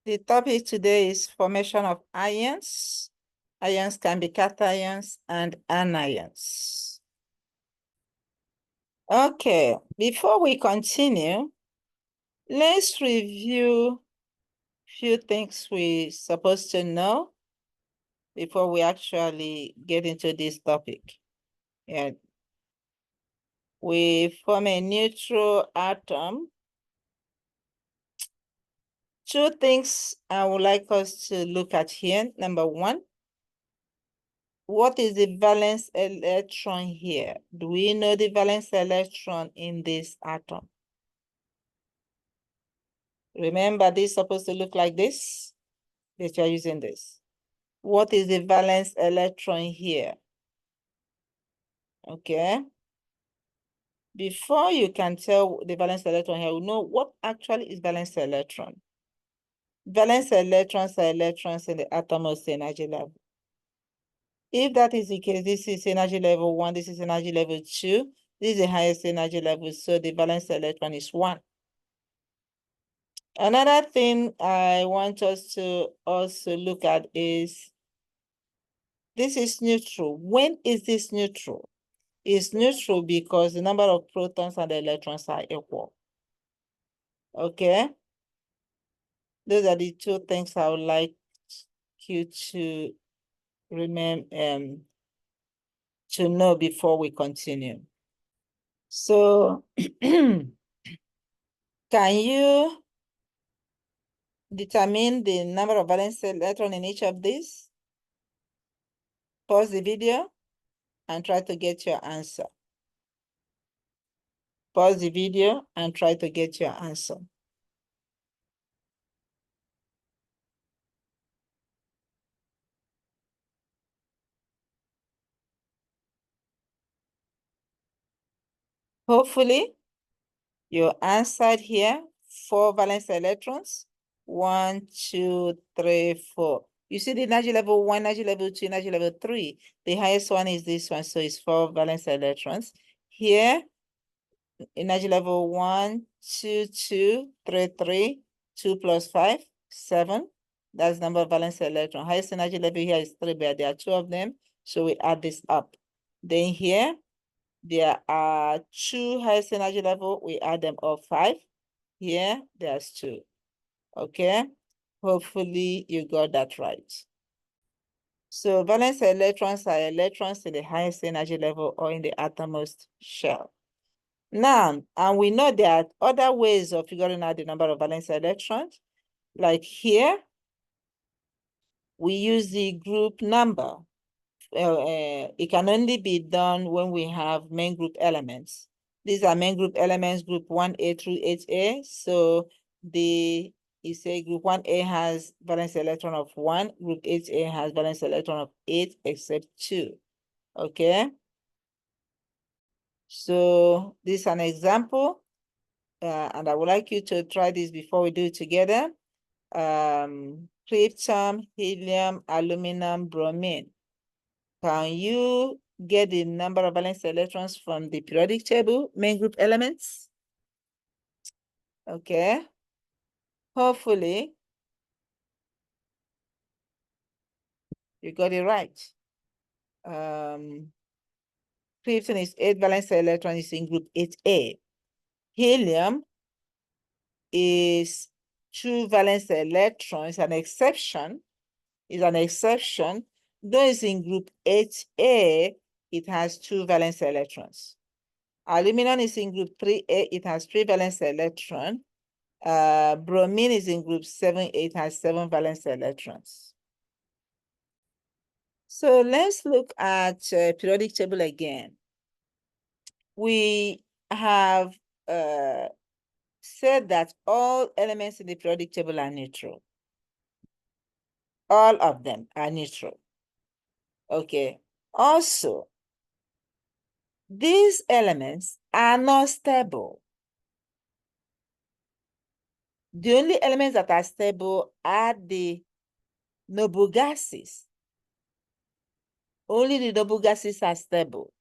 The topic today is formation of ions. Ions can be cations and anions. Okay, before we continue, let's review few things we're supposed to know before we actually get into this topic. Yeah. We form a neutral atom. Two things I would like us to look at here. Number one, what is the valence electron here? Do we know the valence electron in this atom? Remember, this is supposed to look like this, that you're using this. What is the valence electron here? Okay. Before you can tell the valence electron here, we know what actually is valence electron. Valence electrons are electrons in the atom's energy level. If that is the case, this is energy level 1, this is energy level 2, this is the highest energy level, so the valence electron is 1. Another thing I want us to also look at is, this is neutral. When is this neutral? It's neutral because the number of protons and the electrons are equal. Okay? Those are the two things I would like you to remember, to know before we continue. So, can you determine the number of valence electrons in each of these? Pause the video and try to get your answer. Pause the video and try to get your answer. Hopefully, you answered here 4 valence electrons. 1, 2, 3, 4. You see the energy level 1, energy level 2, energy level 3. The highest one is this one, so it's 4 valence electrons. Here, energy level 1, 2, 2, 3, 3, 2 plus 5, 7. That's number of valence electron. Highest energy level here is 3, but there are 2 of them, so we add this up. Then here, there are 2 highest energy level, we add them up 5. Here, there's 2. Okay, hopefully you got that right. So valence electrons are electrons in the highest energy level or in the outermost shell. Now, and we know there are other ways of figuring out the number of valence electrons. Like here, we use the group number. It can only be done when we have main group elements. These are main group elements, group 1A through 8A. So you say group 1A has valence electron of 1, group 8A has valence electron of 8 except 2. Okay? So this is an example, and I would like you to try this before we do it together. Krypton, helium, aluminum, bromine. Can you get the number of valence electrons from the periodic table, main group elements? Okay. Hopefully, you got it right. Krypton is 8 valence electrons in group 8A. Helium is 2 valence electrons, an exception. Is an exception. Though it's in group 8A, it has 2 valence electrons. Aluminum is in group 3A, it has 3 valence electrons. Bromine is in group 7A, it has 7 valence electrons. So let's look at periodic table again. We have said that all elements in the periodic table are neutral. All of them are neutral. Okay. Also, these elements are not stable. The only elements that are stable are the noble gases. Only the noble gases are stable.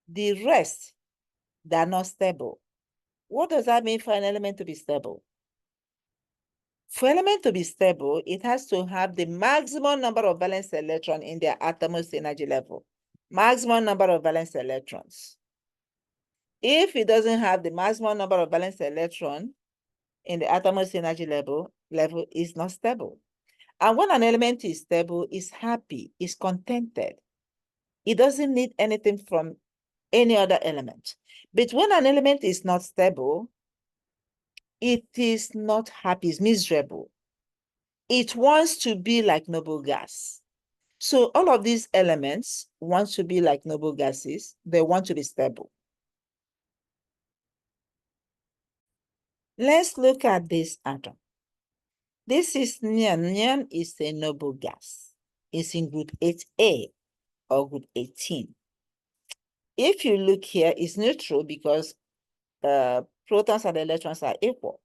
The rest, they're not stable. What does that mean for an element to be stable? For element to be stable, it has to have the maximum number of valence electrons in their atomos energy level. Maximum number of valence electrons. If it doesn't have the maximum number of valence electrons in the atomos energy level is not stable. And when an element is stable, it's happy, it's contented. It doesn't need anything from any other element. But when an element is not stable, it is not happy, it's miserable. It wants to be like noble gas. So all of these elements want to be like noble gases. They want to be stable. Let's look at this atom. This is neon. Neon is a noble gas. It's in group 8A or group 18. If you look here, it's neutral because protons and electrons are equal.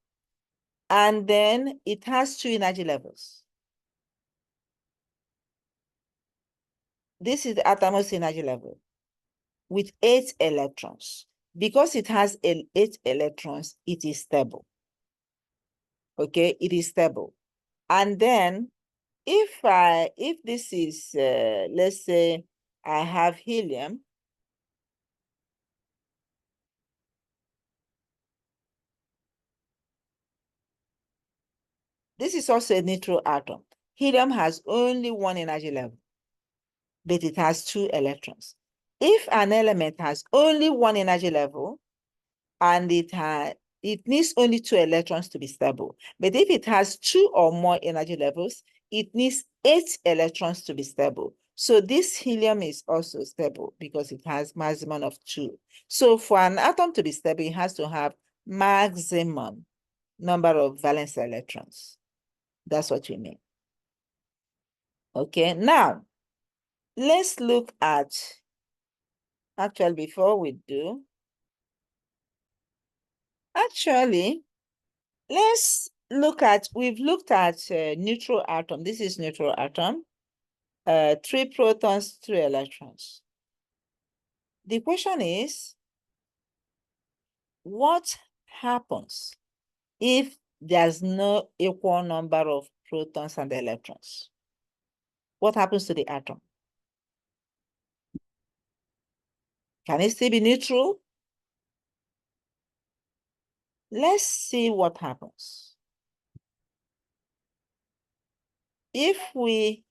And then it has two energy levels. This is the atom's energy level with 8 electrons. Because it has 8 electrons, it is stable. Okay, it is stable. And then if this is, let's say I have helium, this is also a neutral atom. Helium has only one energy level, but it has 2 electrons. If an element has only one energy level and it needs only 2 electrons to be stable, but if it has 2 or more energy levels, it needs 8 electrons to be stable. So this helium is also stable because it has maximum of 2. So for an atom to be stable, it has to have maximum number of valence electrons. That's what we mean. Okay, now let's look at, actually before we do, let's look at, we've looked at neutral atom. This is neutral atom. 3 protons, 3 electrons. The question is, what happens if there's no equal number of protons and electrons? What happens to the atom? Can it still be neutral? Let's see what happens. If we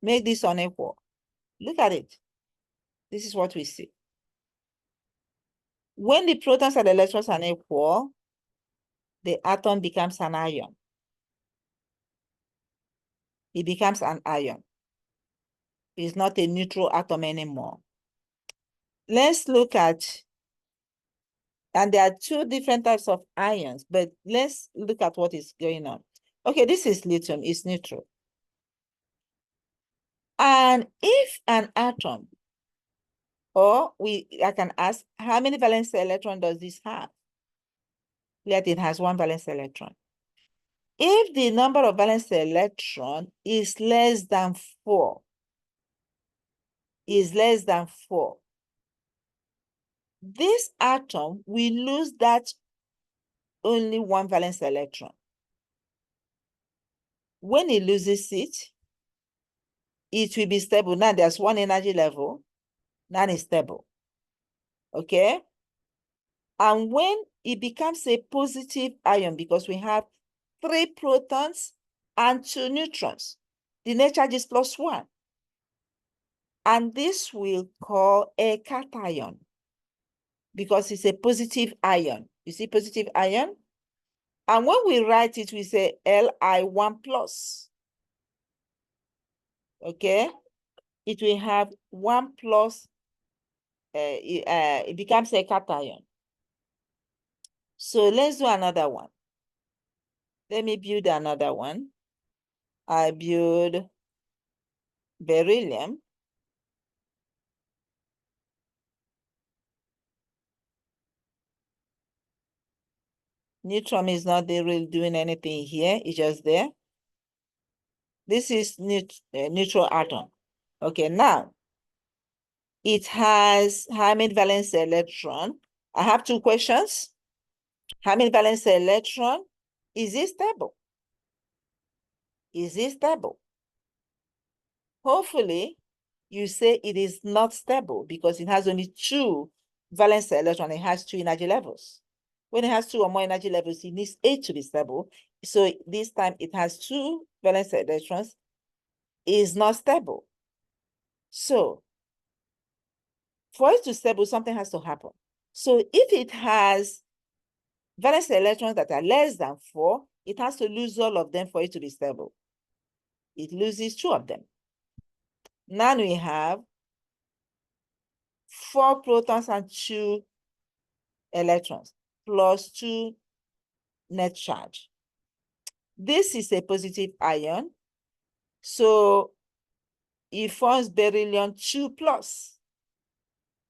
make this unequal, look at it. This is what we see. When the protons and electrons are equal, the atom becomes an ion. It becomes an ion. It's not a neutral atom anymore. Let's look at, and there are 2 different types of ions, but let's look at what is going on. Okay, this is lithium, it's neutral. And if an atom, or I can ask, how many valence electron does this have? Let it has 1 valence electron. If the number of valence electron is less than 4, this atom will lose that only 1 valence electron. When it loses it, it will be stable. Now there's 1 energy level. Now it's stable. Okay? And when it becomes a positive ion, because we have 3 protons and 2 neutrons, the net charge is +1. And this we'll call a cation because it's a positive ion. You see positive ion? And when we write it, we say Li1 plus. Okay? It will have 1 plus, it becomes a cation. So let's do another one. Let me build another one. I build beryllium. Neutron is not really doing anything here. It's just there. This is neutral atom. Okay, now it has how many valence electron? I have 2 questions. How many valence electron Is it stable? Is it stable? Hopefully, you say it is not stable because it has only two valence electrons. It has two energy levels. When it has two or more energy levels, it needs 8 to be stable. So this time it has two valence electrons. It is not stable. So for it to stable, something has to happen. So if it has valence electrons that are less than 4, it has to lose all of them for it to be stable. It loses 2 of them. Now we have 4 protons and 2 electrons plus 2 net charge. This is a positive ion, so it forms beryllium 2 plus.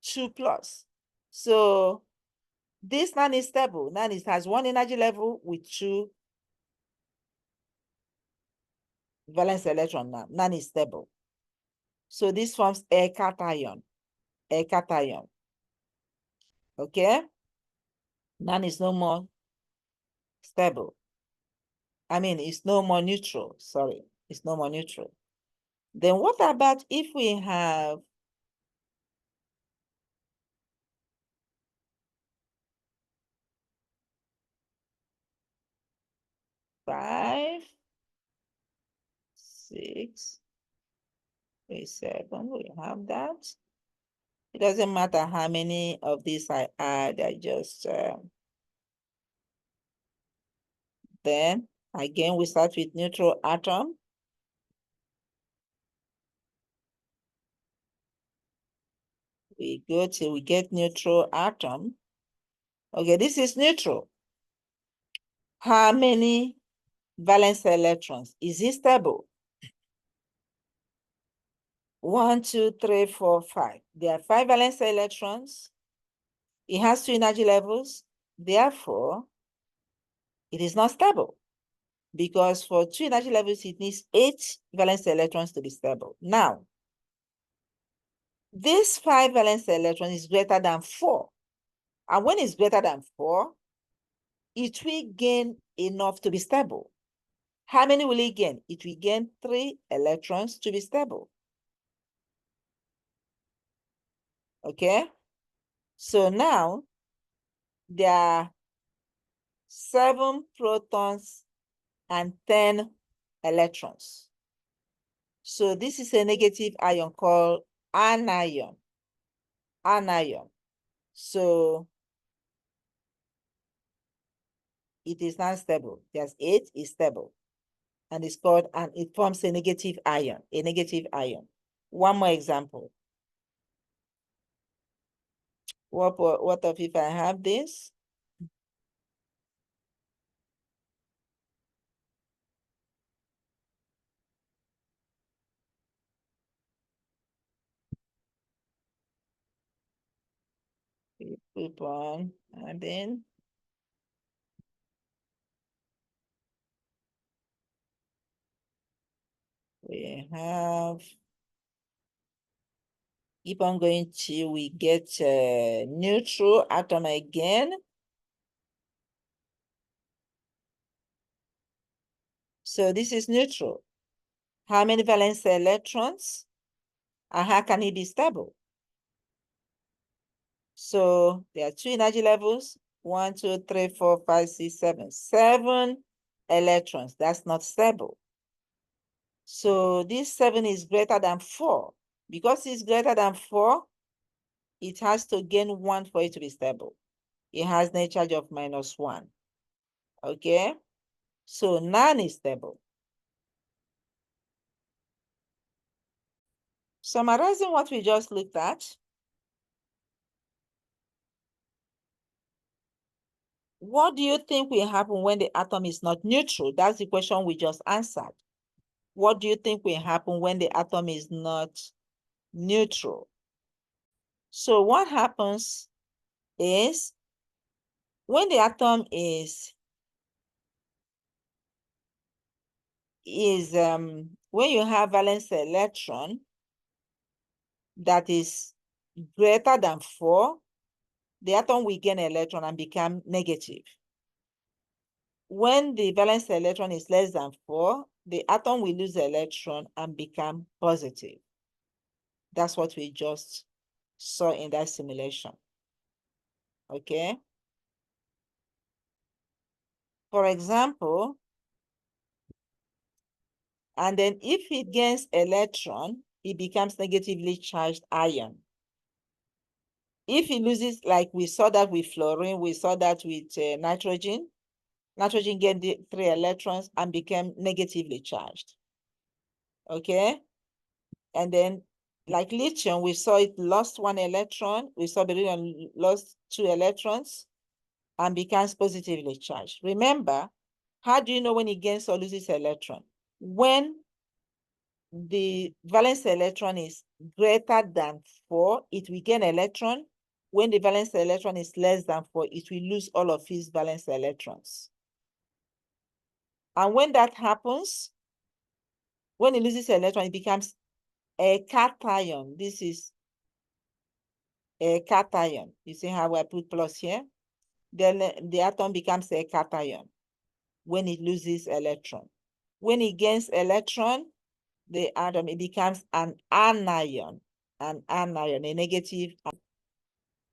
2 plus. So this non is stable. Now it has 1 energy level with 2 valence electron. Now non is stable. So this forms a cation. A cation. Okay? None is no more stable. I mean, it's no more neutral. Sorry, it's no more neutral. Then what about if we have five, 6, 3, 7? We have that. It doesn't matter how many of these I add. I just then again we start with neutral atom. We go till we get neutral atom. Okay, this is neutral. How many valence electrons? Is it stable? 1, 2, 3, 4, 5. There are 5 valence electrons. It has 2 energy levels. Therefore, it is not stable because for 2 energy levels, it needs 8 valence electrons to be stable. Now, this 5 valence electron is greater than 4. And when it's greater than 4, it will gain enough to be stable. How many will it gain? It will gain 3 electrons to be stable. Okay? So now, there are 7 protons and 10 electrons. So this is a negative ion called anion. Anion. So it is not stable. There's 8 is stable. And it's called, and it forms a negative ion. A negative ion. One more example. What if I have this? We keep on adding. We have, keep on going till we get a neutral atom again. So this is neutral. How many valence electrons? And how can it be stable? So there are 2 energy levels. 1, 2, 3, 4, 5, 6, 7. 7 electrons. That's not stable. So this 7 is greater than 4. Because it's greater than 4, it has to gain 1 for it to be stable. It has net charge of -1. Okay? So none is stable. Summarizing what we just looked at, what do you think will happen when the atom is not neutral? That's the question we just answered. What do you think will happen when the atom is not neutral? So what happens is when the atom is when you have valence electron that is greater than 4, the atom will gain electron and become negative. when the valence electron is less than 4, the atom will lose the electron and become positive. That's what we just saw in that simulation. Okay. For example, and then if it gains electron, it becomes negatively charged ion. If it loses, like we saw that with fluorine, we saw that with nitrogen. Nitrogen gained 3 electrons and became negatively charged. Okay. And then like lithium, we saw it lost 1 electron. We saw beryllium lost 2 electrons and becomes positively charged. Remember, how do you know when it gains or loses electron? When the valence electron is greater than 4, it will gain electron. When the valence electron is less than 4, it will lose all of its valence electrons. And when that happens, when it loses electron, it becomes a cation. This is a cation. You see how I put plus here? Then the atom becomes a cation when it loses electron. When it gains electron, the atom, it becomes an anion, a negative.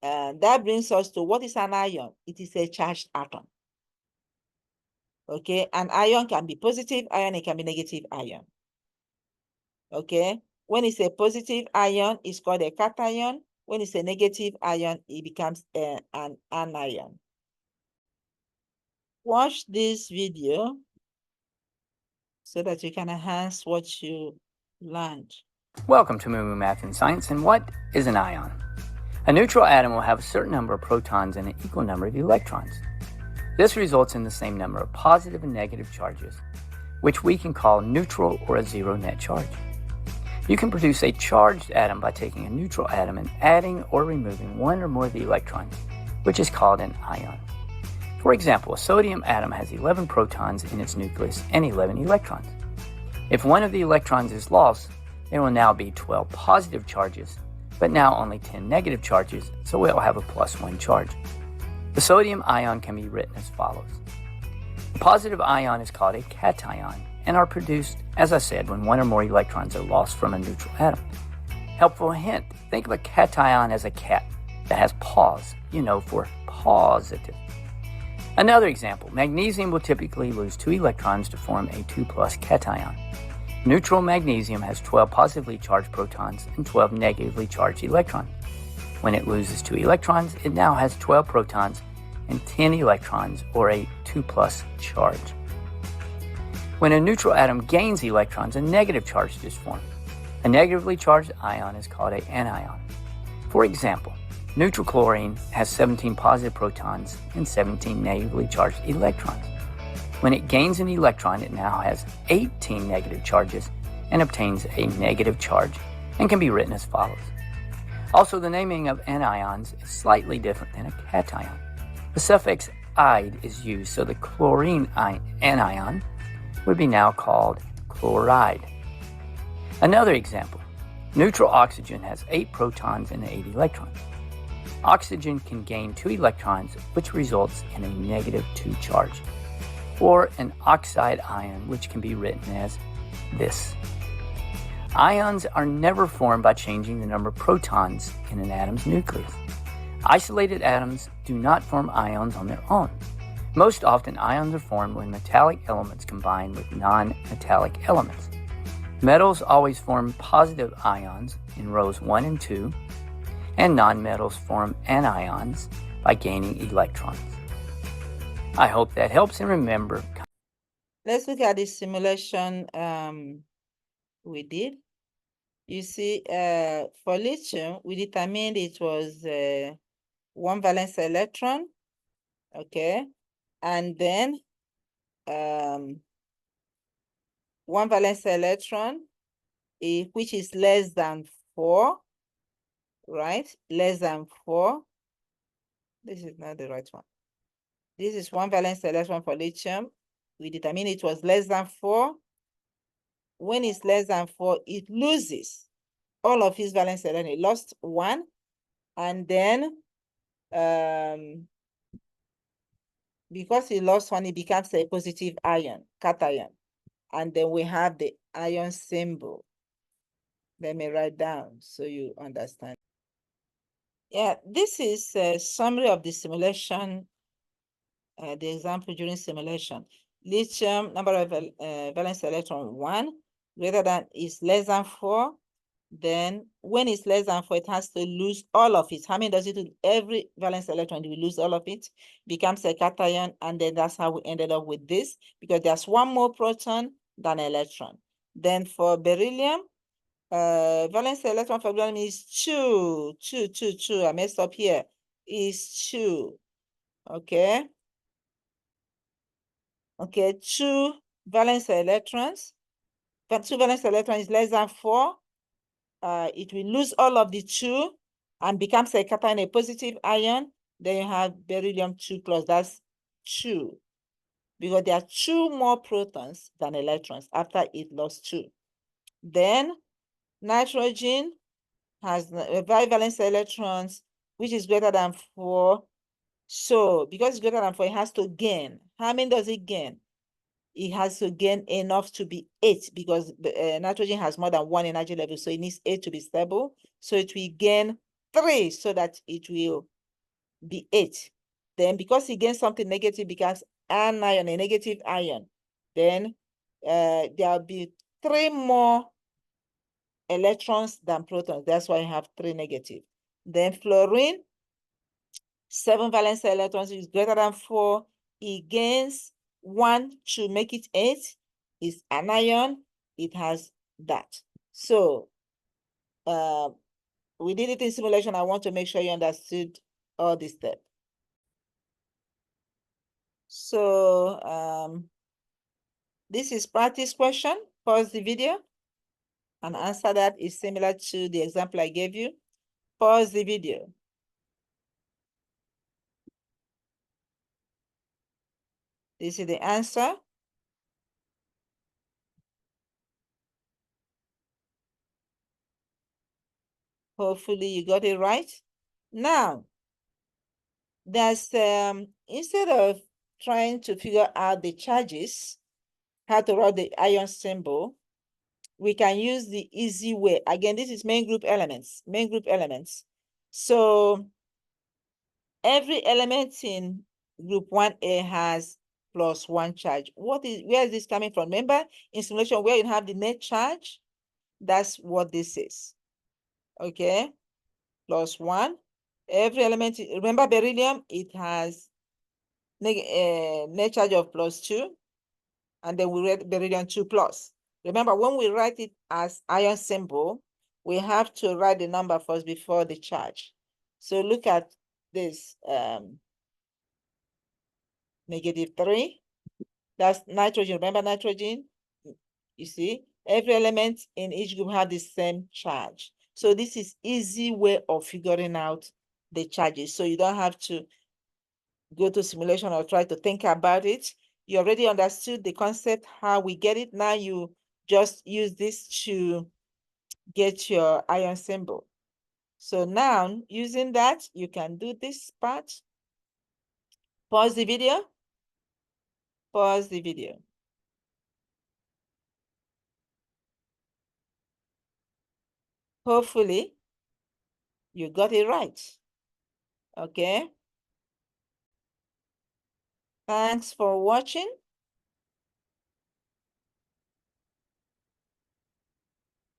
That brings us to what is an ion? It is a charged atom. Okay, an ion can be positive ion, it can be negative ion. Okay, when it's a positive ion, it's called a cation. When it's a negative ion, it becomes an anion. Watch this video so that you can enhance what you learned. Welcome to Moo Math and Science. And what is an ion? A neutral atom will have a certain number of protons and an equal number of electrons. This results in the same number of positive and negative charges, which we can call neutral or a zero net charge. You can produce a charged atom by taking a neutral atom and adding or removing one or more of the electrons, which is called an ion. For example, a sodium atom has 11 protons in its nucleus and 11 electrons. If one of the electrons is lost, there will now be 12 positive charges, but now only 10 negative charges, so we'll have a +1 charge. The sodium ion can be written as follows. The positive ion is called a cation and are produced, as I said, when one or more electrons are lost from a neutral atom. Helpful hint, think of a cation as a cat that has paws, for positive. Another example, magnesium will typically lose 2 electrons to form a 2+ cation. Neutral magnesium has 12 positively charged protons and 12 negatively charged electrons. When it loses 2 electrons, it now has 12 protons and 10 electrons, or a 2+ charge. When a neutral atom gains electrons, a negative charge is formed. A negatively charged ion is called an anion. For example, neutral chlorine has 17 positive protons and 17 negatively charged electrons. When it gains an electron, it now has 18 negative charges and obtains a negative charge and can be written as follows. Also, the naming of anions is slightly different than a cation. The suffix "-ide" is used, so the chlorine anion would be now called chloride. Another example, neutral oxygen has 8 protons and 8 electrons. Oxygen can gain 2 electrons, which results in a -2 charge, or an oxide ion, which can be written as this. Ions are never formed by changing the number of protons in an atom's nucleus. Isolated atoms do not form ions on their own. Most often, ions are formed when metallic elements combine with non-metallic elements. Metals always form positive ions in rows 1 and 2, and nonmetals form anions by gaining electrons. I hope that helps, and remember. Let's look at this simulation we did. You see, for lithium, we determined it was 1 valence electron, okay? And then 1 valence electron, which is less than 4, right? Less than 4. This is not the right one. This is 1 valence electron for lithium. We determined it was less than 4. When it's less than 4, it loses all of its valence electron. It lost 1, and then because he lost one, it becomes a positive ion, cation. And then we have the ion symbol. Let me write down so you understand. Yeah, this is a summary of the simulation, the example during simulation. Lithium, number of valence electron 1, greater than is less than 4. Then when it's less than 4, it has to lose all of it. How many does it do? Every valence electron, we lose all of it, becomes a cation, and then that's how we ended up with this, because there's one more proton than electron. Then for beryllium, valence electron for beryllium is 2. I messed up here. Is 2. Okay. Okay, 2 valence electrons. But 2 valence electrons is less than 4. It will lose all of the 2 and becomes a cation, a positive ion. Then you have beryllium 2 plus, that's 2. Because there are 2 more protons than electrons after it lost 2. Then nitrogen has 5 valence electrons, which is greater than 4. So because it's greater than 4, it has to gain. How many does it gain? It has to gain enough to be 8, because nitrogen has more than 1 energy level, so it needs 8 to be stable. So it will gain 3 so that it will be 8. Then because it gains something negative, becomes anion, a negative ion. Then there'll be 3 more electrons than protons. That's why you have 3 negative. Then fluorine, 7 valence electrons is greater than 4. It gains 1 to make it 8. It's anion. It has that. So we did it in simulation. I want to make sure you understood all this step. So this is practice question. Pause the video and answer that. Is similar to the example I gave you. Pause the video. This is the answer. Hopefully you got it right. Now, there's instead of trying to figure out the charges, how to write the ion symbol, we can use the easy way. Again, this is main group elements, So every element in group 1A has +1 charge. Where is this coming from? Remember, in simulation where you have the net charge, that's what this is. Okay, +1. Every element, remember beryllium, it has net charge of +2, and then we read beryllium 2 plus. Remember, when we write it as ion symbol, we have to write the number first before the charge. So look at this, -3. That's nitrogen. Remember nitrogen? You see, every element in each group have the same charge. So this is easy way of figuring out the charges. So you don't have to go to simulation or try to think about it. You already understood the concept, how we get it. Now you just use this to get your ion symbol. So now, using that, you can do this part. Pause the video. Pause the video. Hopefully, you got it right. Okay. Thanks for watching.